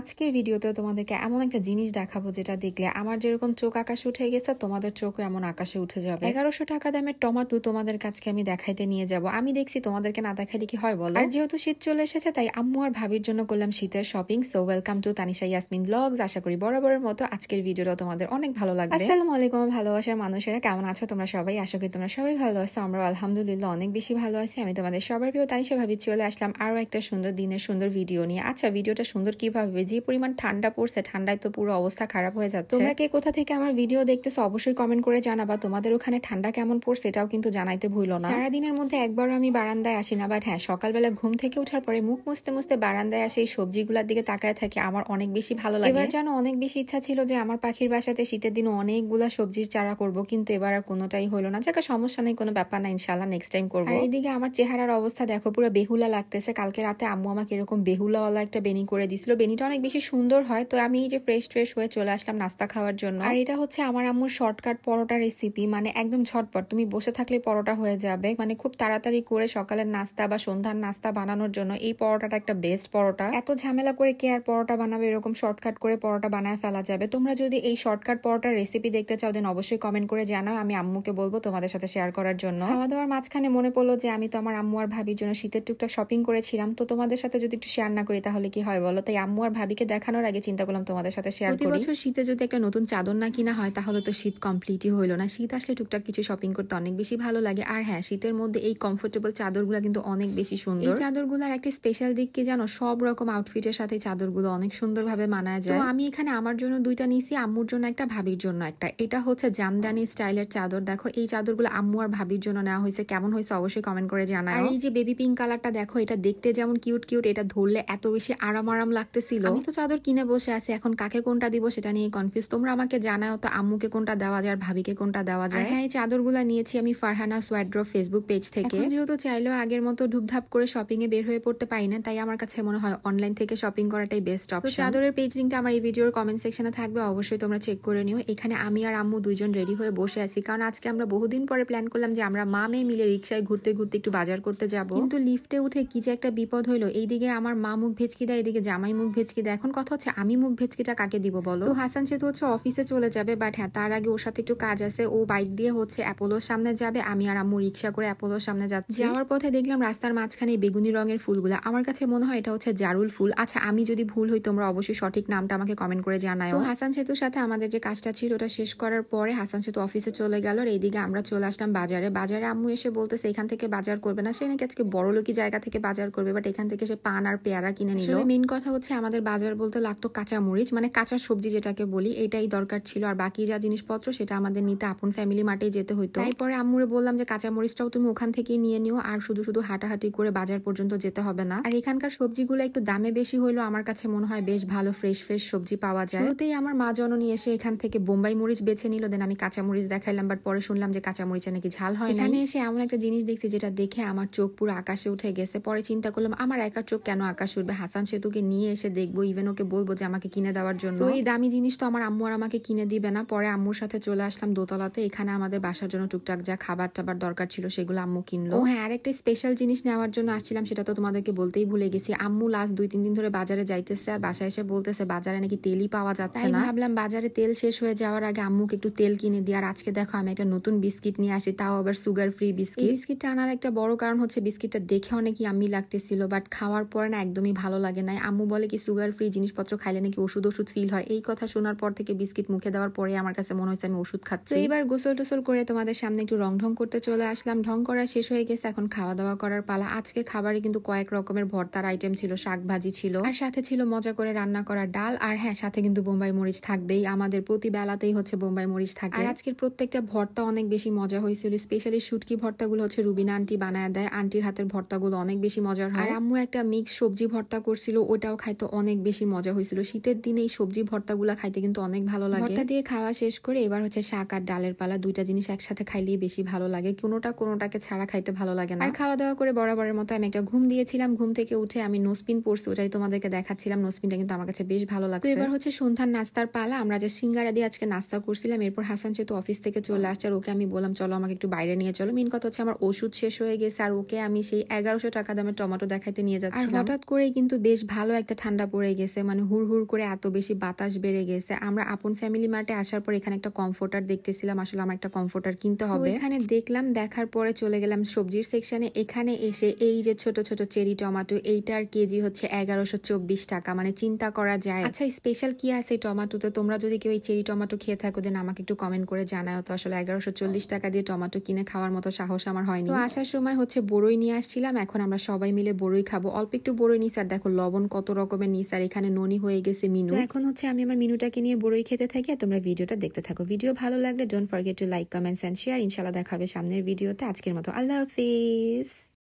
আজকের ভিডিওতে তোমাদেরকে এমন একটা জিনিস দেখাবো যেটা দেখলে আমার যেরকম চোখ আকাশে উঠে গেছে তোমাদের চোখও এমন আকাশে উঠে যাবে। 1100 টাকা দামের টমেটো তোমাদের কাছে আমি দেখাইতে নিয়ে যাব। আমি দেখছি তোমাদেরকে না দেখাইলে কি হয় বলো। আর যেহেতু শীত চলে এসেছে তাই আম্মু আর ভাবির জন্য করলাম শীতের shopping. So welcome to Tanisha Yasmin blogs. আশা করি বরাবরের মতো আজকের ভিডিওটা তোমাদের অনেক ভালো লাগবে। আসসালামু আলাইকুম ভালোবাসার মানুষেরা, কেমন আছো তোমরা সবাই? আশা করি তোমরা সবাই ভালো আছো। আমরা আলহামদুলিল্লাহ অনেক বেশি ভালো আছি। আমি তোমাদের সবার প্রিয় তানিশা ভাবি চলে আসলাম আরো একটা সুন্দর দিনের সুন্দর ভিডিও নিয়ে। আচ্ছা, ভিডিওটা সুন্দর কিভাবে, যে পরিমাণ ঠান্ডা পড়ছে, ঠান্ডায় তো পুরো অবস্থা খারাপ হয়ে যাচ্ছে। তোমরা কে কোথা থেকে আমার ভিডিও দেখতেছো অবশ্যই কমেন্ট করে জানাবা। তোমাদের ওখানে ঠান্ডা কেমন পড়ছে এটাও কিন্তু জানাইতে ভুলো না। সারাদিনের মধ্যে একবারও আমি বারান্দায় আসি না, বাট হ্যাঁ সকালবেলা ঘুম থেকে ওঠার পরে মুখ মুছতে মুছতে বারান্দায় আসে এই সবজিগুলোর দিকে তাকায় থাকি, আমার অনেক বেশি ভালো লাগে। এবার যেন অনেক বেশি ইচ্ছা ছিল যে আমার পাখির বাসাতে শীতের দিনে অনেকগুলা সবজির চারা করব, কিন্তু এবার আর কোনোটাই হলো না। যাকে সমস্যা নেই, কোনো ব্যাপার না, ইনশাল্লাহ নেক্সট টাইম করবো। আর এইদিকে আমার চেহারার অবস্থা দেখো, পুরো বেহুলা লাগতেছে। কালকে রাতে আম্মু আমাকে এরকম বেহুলাওয়ালা একটা বেনি করে দিছিল। বেনিটা অনেক বেশি সুন্দর হয়, তো আমি এই যে ফ্রেশ হয়ে চলে আসলাম নাস্তা খাওয়ার জন্য। আর এটা হচ্ছে আমার আম্মুর শর্টকাট পরোটা রেসিপি, মানে একদম ঝটপট, তুমি বসে থাকলে পরোটা হয়ে যাবে। মানে খুব তাড়াতাড়ি করে সকালের নাস্তা বা সন্ধ্যার নাস্তা বানানোর জন্য এই পরোটাটা একটা বেস্ট পরোটা। এত ঝামেলা করে কে আর পরোটা বানাবে, এরকম শর্টকাট করে পরোটা বানায় ফেলা যাবে। তোমরা যদি এই শর্টকাট পরোটার রেসিপি দেখতে চাও দেন অবশ্যই কমেন্ট করে জানাও, আমি আম্মুকে বলবো তোমাদের সাথে শেয়ার করার জন্য। খাওয়া দাওয়ার মাঝখানে মনে পড়লো যে আমি তো আমার আম্মু আর ভাবির জন্য শীতের টুকটাক শপিং করেছিলাম, তো তোমাদের সাথে যদি একটু শেয়ার না করি তাহলে কি হয় বলো। তাই আম্মু আর ভাবিকে দেখানোর আগে চিন্তা করলাম তোমাদের সাথে শেয়ার করি। প্রতি বছর শীতে যদি একটা নতুন চাদর না কিনা হয় তাহলে তো শীত কমপ্লিটই হইলো না। শীত আসলে টুকটাক কিছু শপিং করতে অনেক বেশি ভালো লাগে। আর হ্যাঁ, শীতের মধ্যে এই কমফোর্টেবল চাদরগুলো কিন্তু অনেক বেশি সুন্দর। এই চাদরগুলোর একটা স্পেশাল দিক কি জানো, সব রকম আউটফিটের সাথে চাদরগুলো অনেক সুন্দরভাবে মানায় যায়। তো আমি এখানে আমার জন্য দুইটা নিছি, আম্মুর জন্য একটা, ভাবির জন্য একটা। এটা হচ্ছে জামদানি স্টাইলের চাদর। দেখো এই চাদরগুলো আম্মু আর ভাবির জন্য নেওয়া হয়েছে। কেমন হয়েছে অবশ্যই কমেন্ট করে জানাও। আর এই যে বেবি পিঙ্ক কালারটা দেখো, এটা দেখতে যেমন কিউট, এটা ধরলে এত বেশি আরাম লাগতেছিল। আমি তো চাদর কিনে বসে আছি, এখন কাকে কোনটা দিব সেটা নিয়ে কনফিউজ। তোমরা আমাকে জানাও তো আম্মুকে কোনটা দেওয়া যায় আর ভাবিকে কোনটা দেওয়া যায়। হ্যাঁ, এই চাদরগুলা নিয়েছি আমি ফারহানা ওয়ার্ড্রোব ফেসবুক পেজ থেকে। যেহেতু চাইলেও আগের মতো ধুপধাপ করে শপিং এ বের হয়ে পড়তে পারি না, তাই আমার কাছে মনে হয় অনলাইন থেকে শপিং করাটাই বেস্ট অপশন। চাদরের পেজ লিংকটা আমার এই ভিডিওর কমেন্ট সেকশনে থাকবে, অবশ্যই তোমরা চেক করে নিও। এখানে আমি আর আম্মু দুইজন রেডি হয়ে বসে আছি, কারণ আজকে আমরা বহুদিন পরে প্ল্যান করলাম যে আমরা মা মেয়ে মিলে রিক্সায় ঘুরতে একটু বাজার করতে যাব। কিন্তু লিফটে উঠে কি যে একটা বিপদ হইলো, এইদিকে আমার মা মুখ ভেচকি দেয়, এদিকে জামাই মুখ ভেচকি দেয়। এখন কথা হচ্ছে আমি মুখ ভেচকিটা কাকে দিব বলো। তো হাসান সেতু হচ্ছে অফিসে চলে যাবে, বাট হ্যাঁ তার আগে ওর সাথে একটু কাজ আছে। ও বাইক দিয়ে হচ্ছে অ্যাপোলোর সামনে যাবে, আমি আর আম্মু রিক্সা করে অ্যাপোলোর সামনে যাচ্ছি। যাওয়ার পথে দেখলাম রাস্তার মাঝখানে বেগুনি রঙের ফুলগুলা, আমার কাছে মনে হয় এটা হচ্ছে জারুল ফুল। আচ্ছা, আমি যদি ভুল হই তোমরা অবশ্যই সঠিক নামটা আমাকে কমেন্ট করে জানাও। তো হাসান সেতুর সাথে আমাদের যে কাজটা ছিল ওটা শেষ করার পরে হাসান সেতু অফিসে চলে গেল, আর এইদিকে আমরা চলে আসলাম বাজারে আম্মু এসে বলতেছে এখান থেকে বাজার করবে না, সে নাকি আজকে বড়লোকি জায়গা থেকে বাজার করবে, বাট এখান থেকে সে পান আর পেয়ারা কিনে নিল। মেইন কথা হচ্ছে আমাদের বাজার বলতে লাগতো কাঁচা মরিচ, মানে কাঁচা সবজি যেটাকে বলি, এটাই দরকার ছিল। আর বাকি যা জিনিসপত্র সেটা আমাদের নিতে আপন ফ্যামিলি মার্টেই যেতে হইতো। তারপরে আম্মুরে বললাম যে কাঁচা মরিচটাও তুমি ওখান থেকেই নিয়ে নিও, আর শুধু হাঁটাহাঁটি করে বাজার পর্যন্ত যেতে হবে না। আর এখানকার সবজিগুলো একটু দামে বেশি হইলো, আমার কাছে মনে হয় বেশ ভালো ফ্রেশ সবজি পাওয়া যায়। শুরুতেই আমার মা জননী এসে এখান থেকে বোম্বাই মরিচ বেছে নিল, দেন আমি কাঁচা মরিচ দেখাইলাম, বাট পরে শুনলাম যে কাঁচা মরিচে নাকি ঝাল হয় না। এখানে এসে এমন একটা জিনিস দেখছি যেটা দেখে আমার চোখ পুরো আকাশে উঠে গেছে। পরে চিন্তা করলাম আমার একার চোখ কেন আকাশে উঠবে, হাসান সেতুকে নিয়ে এসে দেখবো, ইভেন ওকে বলবো যে আমাকে কিনে দেওয়ার জন্য। এই দামি জিনিস তো আমার আম্মু আর আমাকে কিনে দিবে না। পরে আম্মুর সাথে চলে আসলাম দোতলাতে, এখানে আমাদের বাসার জন্য টুকটাক যা খাবার টাবার দরকার ছিল সেগুলো আম্মু কিনলো। ও হ্যাঁ, আরেকটা স্পেশাল জিনিস নেওয়ার জন্য আসছিলাম, সেটা তো তোমাদেরকে বলতেই ভুলে গেছি। আম্মু লাস্ট 2-3 দিন ধরে বাজারে যাইতেছে, আর বাসায় এসে বলতেছে বাজারে নাকি তেলই পাওয়া যাচ্ছে না। ভাবলাম বাজারে তেল শেষ হয়ে যাওয়ার আগে আম্মুকে একটু তেল কিনে দিই। আর আজকে দেখো আমি একটা নতুন বিস্কিট নিয়ে আসি, তাও আবার সুগার ফ্রি বিস্কিট। বিস্কিটটা আনার একটা বড় কারণ হচ্ছে বিস্কিটটা দেখে অনেক ইয়াম্মি লাগতেছিল, বাট খাওয়ার পরে না একদমই ভালো লাগে নাই। আম্মু বলে কি সুগার ফ্রি জিনিসপত্র খাইলে নাকি ওষুধ ফিল হয়। এই কথা শোনার পর থেকে বিস্কিট মুখে দেওয়ার পরে আমার কাছে মনে হয়েছে আমি ওষুধ খাচ্ছি। এবার গোসল টোসল করে তোমাদের সামনে একটু রং করতে চলে আসলাম। ঢং করা শেষ হয়ে গেছে, এখন খাওয়া দাওয়া করার পালা। আজকে খাবারে কিন্তু কয়েক রকমের ভর্তার আইটেম ছিল, শাক ভাজি ছিল, আর সাথে ছিল মজা করে রান্না করা ডাল। আর হ্যাঁ, সাথে কিন্তু বোম্বাই মরিচ থাকবেই, আমাদের প্রতি বেলাতেই হচ্ছে বোম্বাই মরিচ থাকে। আর আজকের প্রত্যেকটা ভর্তা অনেক বেশি মজা হয়েছিল। স্পেশালি শুটকি ভর্তাগুলো হচ্ছে রুবিনা আন্টি বানায় দেয়, আন্টির হাতের ভর্তাগুলো অনেক বেশি মজার হয়। আর আম্মু একটা মিক্স সবজি ভর্তা করছিল, ওটাও খাইতে অনেক বেশি মজা হয়েছিল। শীতের দিনে এই সবজি ভর্তাগুলা খাইতে কিন্তু অনেক ভালো লাগে। ভর্তা দিয়ে খাওয়া শেষ করে এবার হচ্ছে শাক আর ডালের পালা, দুইটা জিনিস একসাথে খাইলেই বেশি ভালো লাগে, কোনোটাকে ছাড়া খাইতে ভালো লাগে না। আর খাওয়া দাওয়া করে বরাবরের মতো আমি একটা ঘুম দিয়েছিলাম। ঘুম থেকে উঠে আমি নোসপিন পরছি, ওটাই তোমাদেরকে দেখাচ্ছিলাম। নোসপিনটা কিন্তু আমার কাছে বেশ ভালো লাগছে। এবার হচ্ছে সন্ধ্যার নাস্তার পালা। আমরা যে সিঙ্গারা দিয়ে আজকে নাস্তা করছিলাম, এরপর হাসান যেহেতু অফিস থেকে চলে আসছে, আর ওকে আমি বললাম চলো আমাকে একটু বাইরে নিয়ে চলো। মেন কথা হচ্ছে আমার ওষুধ শেষ হয়ে গেছে, আর ওকে আমি সেই 1100 টাকা দামের টমেটো দেখাইতে নিয়ে যাচ্ছিলাম। হঠাৎ করেই কিন্তু বেশ ভালো একটা ঠান্ডা পড়ে পড়ে গেছে, মানে হুড় করে এত বেশি বাতাস বেড়ে গেছে। আমরা আপন ফ্যামিলি মার্টে আসার পর এখানে একটা কমফোর্টার দেখতেছিলাম, আসলে আমার একটা কমফোর্টার কিনতে হবে। এখানে দেখলাম, দেখার পরে চলে গেলাম সবজির সেকশনে। এখানে এসে এই যে ছোট ছোট চেরি টমেটো, এইটার কেজি হচ্ছে 1124 টাকা, মানে চিন্তা করা যায়। আচ্ছা, স্পেশাল কি আছে এই টমেটোতে? তোমরা যদি কেউ এই চেরি টমেটো খেয়ে থাকো দেন আমাকে একটু কমেন্ট করে জানাও তো। আসলে 1140 টাকা দিয়ে টমেটো কিনে খাওয়ার মতো সাহস আমার হয়নি। তো আসার সময় হচ্ছে বড়ই নিয়ে আসছিলাম, এখন আমরা সবাই মিলে বড়ই খাবো। অল্প একটু বড়ই নিস, আর দেখো লবণ কত রকমের নিস, আর এখানে ননি হয়ে গেছে মিনু। এখন হচ্ছে আমি আমার মিনুটাকে নিয়ে বড়ই খেতে থাকি, আর তোমরা ভিডিওটা দেখতে থাকো। ভিডিও ভালো লাগলে don't forget to like, comments and share. ইনশাআল্লাহ দেখা হবে সামনের ভিডিওতে। আজকের মতো আল্লাহ হাফিজ।